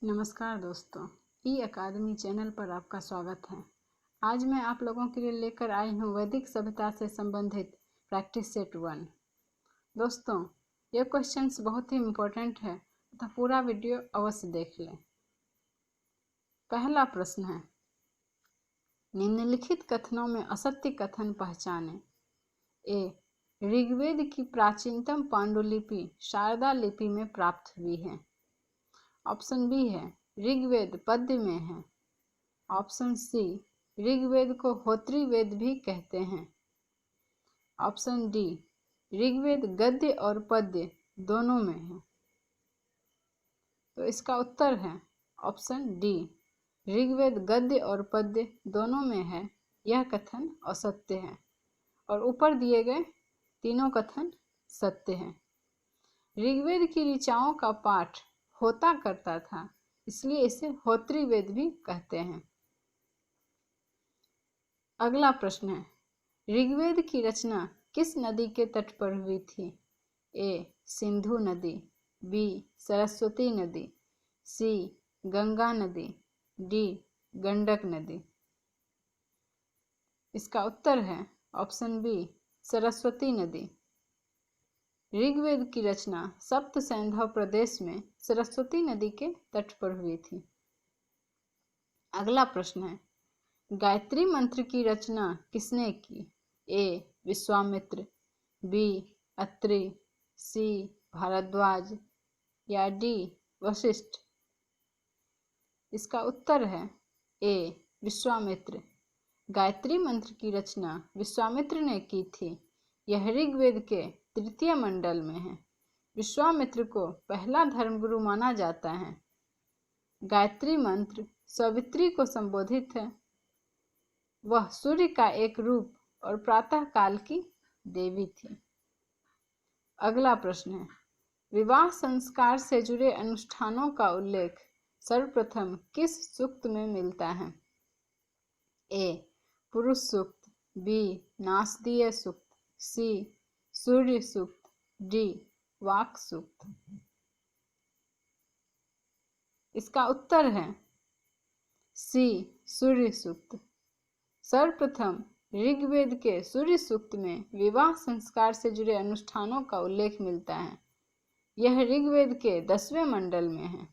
नमस्कार दोस्तों, ई अकादमी चैनल पर आपका स्वागत है। आज मैं आप लोगों के लिए लेकर आई हूँ वैदिक सभ्यता से संबंधित प्रैक्टिस सेट 1। दोस्तों, ये क्वेश्चंस बहुत ही इम्पोर्टेंट है, तो पूरा वीडियो अवश्य देख लें। पहला प्रश्न है, निम्नलिखित कथनों में असत्य कथन पहचानें। ए, ऋग्वेद की प्राचीनतम पांडुलिपि शारदा लिपि में प्राप्त हुई है। ऑप्शन बी है, ऋग्वेद पद्य में है। ऑप्शन सी, ऋग्वेद को होत्री वेद भी कहते हैं। ऑप्शन डी, ऋग्वेद गद्य और पद्य दोनों में है। तो इसका उत्तर है ऑप्शन डी, ऋग्वेद गद्य और पद्य दोनों में है। यह कथन असत्य है और ऊपर दिए गए तीनों कथन सत्य हैं। ऋग्वेद की ऋचाओं का पाठ होता करता था, इसलिए इसे होत्री वेद भी कहते हैं। अगला प्रश्न है, ऋग्वेद की रचना किस नदी के तट पर हुई थी? ए, सिंधु नदी। बी, सरस्वती नदी। सी, गंगा नदी। डी, गंडक नदी। इसका उत्तर है ऑप्शन बी, सरस्वती नदी। ऋग्वेद की रचना सप्त सैंधव प्रदेश में सरस्वती नदी के तट पर हुई थी। अगला प्रश्न है, गायत्री मंत्र की रचना किसने की? ए, विश्वामित्र। बी, अत्रि। सी, भारद्वाज। या डी, वशिष्ठ। इसका उत्तर है ए, विश्वामित्र। गायत्री मंत्र की रचना विश्वामित्र ने की थी। यह ऋग्वेद के तृतीय मंडल में है। विश्वामित्र को पहला धर्मगुरु माना जाता है। गायत्री मंत्र सावित्री को संबोधित है। वह सूर्य का एक रूप और प्रातः काल की देवी थी। अगला प्रश्न है, विवाह संस्कार से जुड़े अनुष्ठानों का उल्लेख सर्वप्रथम किस सूक्त में मिलता है? ए, पुरुष सूक्त। बी, नासदीय सूक्त। सी, सूर्य सूक्त। डी, वाक सूक्त। इसका उत्तर है सी, सूर्य सूक्त। सर्वप्रथम ऋग्वेद के सूर्य सूक्त में विवाह संस्कार से जुड़े अनुष्ठानों का उल्लेख मिलता है। यह ऋग्वेद के 10वें मंडल में है।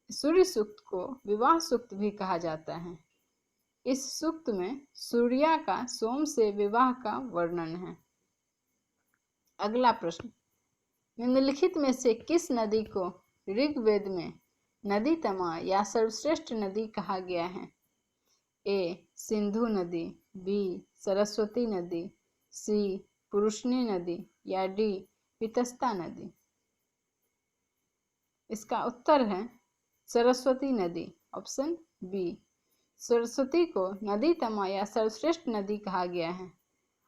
सूर्य सूक्त को विवाह सूक्त भी कहा जाता है। इस सूक्त में सूर्या का सोम से विवाह का वर्णन है। अगला प्रश्न, निम्नलिखित में से किस नदी को ऋग्वेद में नदी तमा या सर्वश्रेष्ठ नदी कहा गया है? ए, सिंधु नदी। बी, सरस्वती नदी। सी, पुरुषनी नदी। या डी, वितस्ता नदी। इसका उत्तर है सरस्वती नदी। ऑप्शन बी, सरस्वती को नदी तमा या सर्वश्रेष्ठ नदी कहा गया है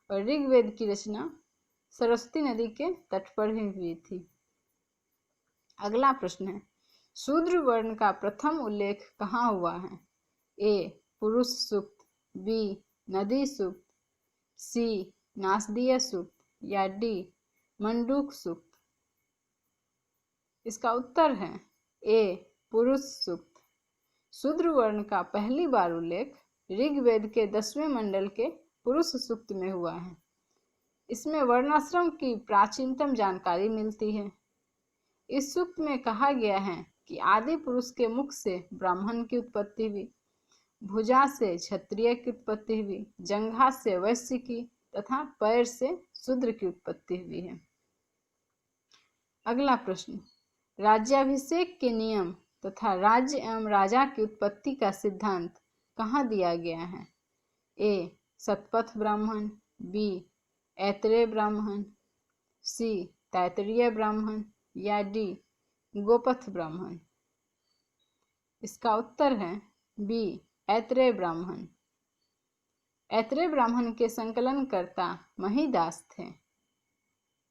और ऋग्वेद की रचना सरस्वती नदी के तट पर ही हुई थी। अगला प्रश्न है, शूद्र वर्ण का प्रथम उल्लेख कहाँ हुआ है? ए, पुरुष सूक्त। बी, नदी सूक्त। सी, नासदीय सूक्त। या डी, मंडूक सूक्त। इसका उत्तर है ए, पुरुष सूक्त। शूद्र वर्ण का पहली बार उल्लेख ऋग्वेद के 10वें मंडल के पुरुष सूक्त में हुआ है। इसमें वर्णाश्रम की प्राचीनतम जानकारी मिलती है। इस सूक्त में कहा गया है कि आदि पुरुष के मुख से ब्राह्मण की उत्पत्ति हुई, भुजा से क्षत्रिय की उत्पत्ति हुई, जंघा से वैश्य की तथा पैर से शूद्र की उत्पत्ति हुई है। अगला प्रश्न, राज्याभिषेक के नियम तथा राज्य एवं राजा की उत्पत्ति का सिद्धांत कहाँ दिया गया है? ए, शतपथ ब्राह्मण। बी, ऐतरेय ब्राह्मण। सी, तैतरीय ब्राह्मण। या डी, गोपथ ब्राह्मण। इसका उत्तर है बी, ऐतरेय ब्राह्मण। ऐतरेय ब्राह्मण के संकलनकर्ता महिदास थे।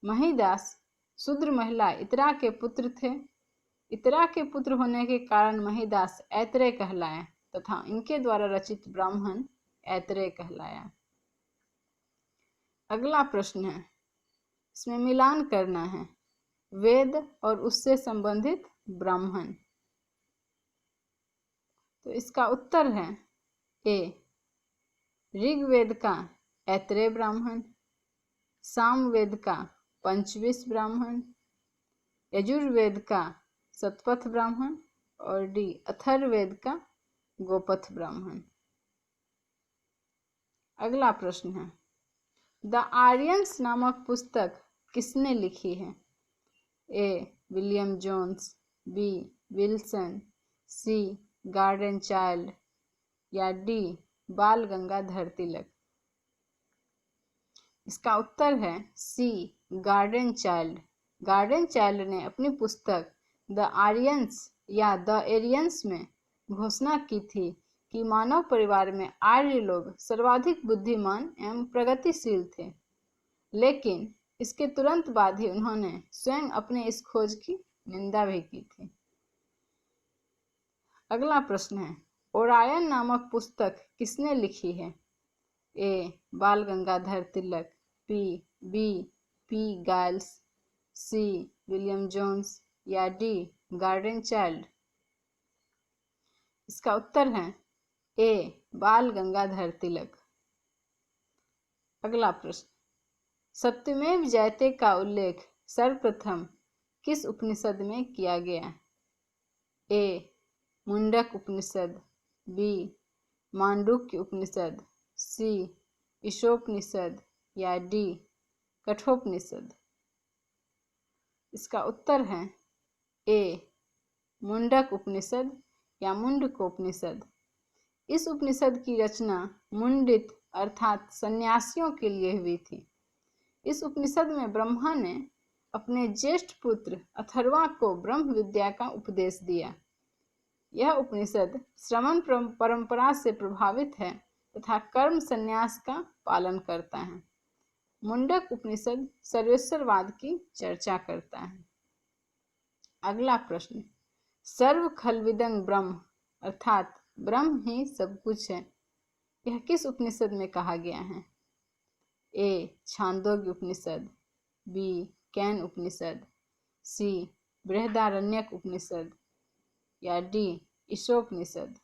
महिदास शूद्र महिला इतरा के पुत्र थे। इतरा के पुत्र होने के कारण महिदास ऐतरेय कहलाया तथा इनके द्वारा रचित ब्राह्मण ऐतरेय कहलाया। अगला प्रश्न है, इसमें मिलान करना है, वेद और उससे संबंधित ब्राह्मण। तो इसका उत्तर है ए ऋग्वेद का ऐतरेय ब्राह्मण, सामवेद का पंचविश ब्राह्मण, यजुर्वेद का शतपथ ब्राह्मण और डी अथर्ववेद का गोपथ ब्राह्मण। अगला प्रश्न है, द आर्यंस नामक पुस्तक किसने लिखी है? A William Jones, B Wilson, C Gordon Childe या डी बाल गंगाधर तिलक। इसका उत्तर है C Gordon Childe. Gordon Childe ने अपनी पुस्तक द आर्यंस या द एरियंस में घोषणा की थी कि मानव परिवार में आर्य लोग सर्वाधिक बुद्धिमान एवं प्रगतिशील थे, लेकिन इसके तुरंत बाद ही उन्होंने स्वयं अपने इस खोज की निंदा भी की थी। अगला प्रश्न है, ओरायन नामक पुस्तक किसने लिखी है? A Bal Gangadhar Tilak, B Giles, C William Jones या डी गार्डन चाइल्ड। इसका उत्तर है ए बाल गंगाधर तिलक। अगला प्रश्न, सत्यमेव जयते का उल्लेख सर्वप्रथम किस उपनिषद में किया गया? ए मुंडक उपनिषद, बी मांडुक्य उपनिषद, सी ईशोपनिषद या डी कठोपनिषद। इसका उत्तर है ए मुंडक उपनिषद या मुंडकोपनिषद। इस उपनिषद की रचना मुंडित अर्थात सन्यासियों के लिए हुई थी। इस उपनिषद में ब्रह्मा ने अपने ज्येष्ठ पुत्र अथर्वा को ब्रह्म विद्या का उपदेश दिया। यह उपनिषद श्रमण परंपरा से प्रभावित है तथा कर्म संन्यास का पालन करता है। मुंडक उपनिषद सर्वेश्वरवाद की चर्चा करता है। अगला प्रश्न, सर्व खलविदं ब्रह्म अर्थात ब्रह्म ही सब कुछ है, यह किस उपनिषद में कहा गया है? ए छांदोग्य उपनिषद, बी कैन उपनिषद, सी बृहदारण्यक उपनिषद या डी ईशोपनिषद।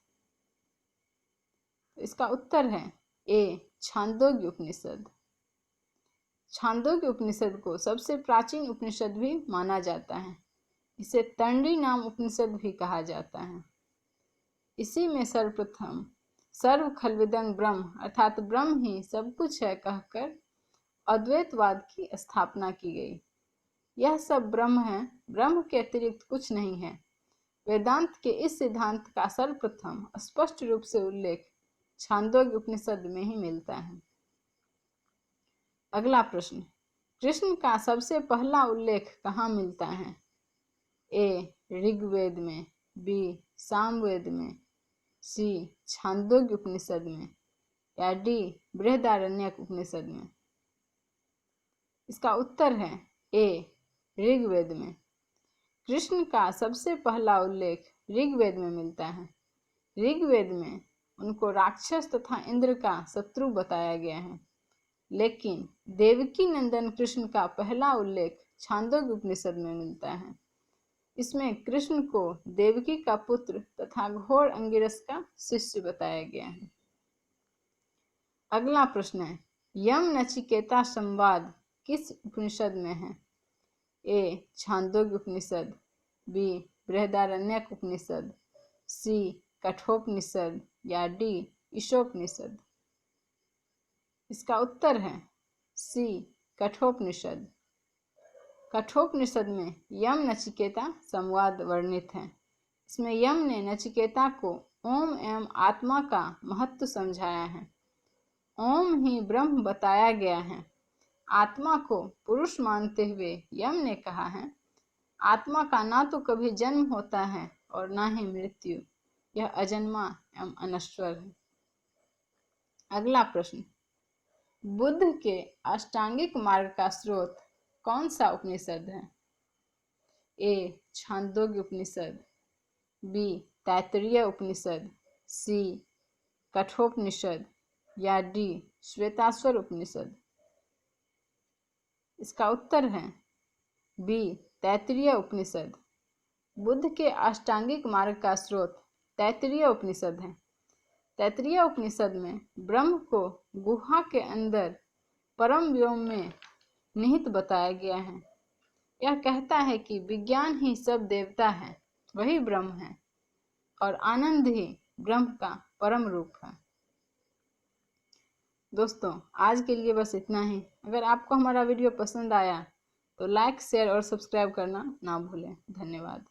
इसका उत्तर है ए छांदोग्य उपनिषद। छांदोग्य उपनिषद को सबसे प्राचीन उपनिषद भी माना जाता है। इसे तंडी नाम उपनिषद भी कहा जाता है। इसी में सर्वप्रथम सर्व खलविदं ब्रह्म अर्थात ब्रह्म ही सब कुछ है कहकर अद्वैतवाद की स्थापना की गई। यह सब ब्रह्म है, ब्रह्म के अतिरिक्त कुछ नहीं है। वेदांत के इस सिद्धांत का सर्वप्रथम स्पष्ट रूप से उल्लेख छांदोग्य उपनिषद में ही मिलता है। अगला प्रश्न, कृष्ण का सबसे पहला उल्लेख कहाँ मिलता है? ए ऋग्वेद में, बी सामवेद में, सी छांदोग्य उपनिषद में या डी बृहदारण्यक उपनिषद में। इसका उत्तर है ए ऋग्वेद में। कृष्ण का सबसे पहला उल्लेख ऋग्वेद में मिलता है। ऋग्वेद में उनको राक्षस तथा इंद्र का शत्रु बताया गया है, लेकिन देवकी नंदन कृष्ण का पहला उल्लेख छांदोग्य उपनिषद में मिलता है। इसमें कृष्ण को देवकी का पुत्र तथा घोर अंगिरस का शिष्य बताया गया है। अगला प्रश्न है, यम नचिकेता संवाद किस उपनिषद में है? ए छांदोग्य उपनिषद, बी बृहदारण्यक उपनिषद, सी कठोपनिषद या डी ईशोपनिषद। इसका उत्तर है सी कठोपनिषद। कठोपनिषद में यम नचिकेता संवाद वर्णित है। इसमें यम ने नचिकेता को ओम एवं आत्मा का महत्व समझाया है। ओम ही ब्रह्म बताया गया है। आत्मा को पुरुष मानते हुए यम ने कहा है, आत्मा का ना तो कभी जन्म होता है और ना ही मृत्यु, यह अजन्मा एवं अनश्वर है। अगला प्रश्न, बुद्ध के अष्टांगिक मार्ग का स्रोत कौन सा उपनिषद है? ए छांदोग्य उपनिषद, बी तैत्तिरीय उपनिषद, सी कठोपनिषद या डी श्वेताश्वर उपनिषद। इसका उत्तर है बी तैत्तिरीय उपनिषद। बुद्ध के अष्टांगिक मार्ग का स्रोत तैत्तिरीय उपनिषद है। तैत्तिरीय उपनिषद में ब्रह्म को गुहा के अंदर परम व्योम में निहित बताया गया है। यह कहता है कि विज्ञान ही सब देवता है, वही ब्रह्म है और आनंद ही ब्रह्म का परम रूप है। दोस्तों, आज के लिए बस इतना ही। अगर आपको हमारा वीडियो पसंद आया तो लाइक, शेयर और सब्सक्राइब करना ना भूलें। धन्यवाद।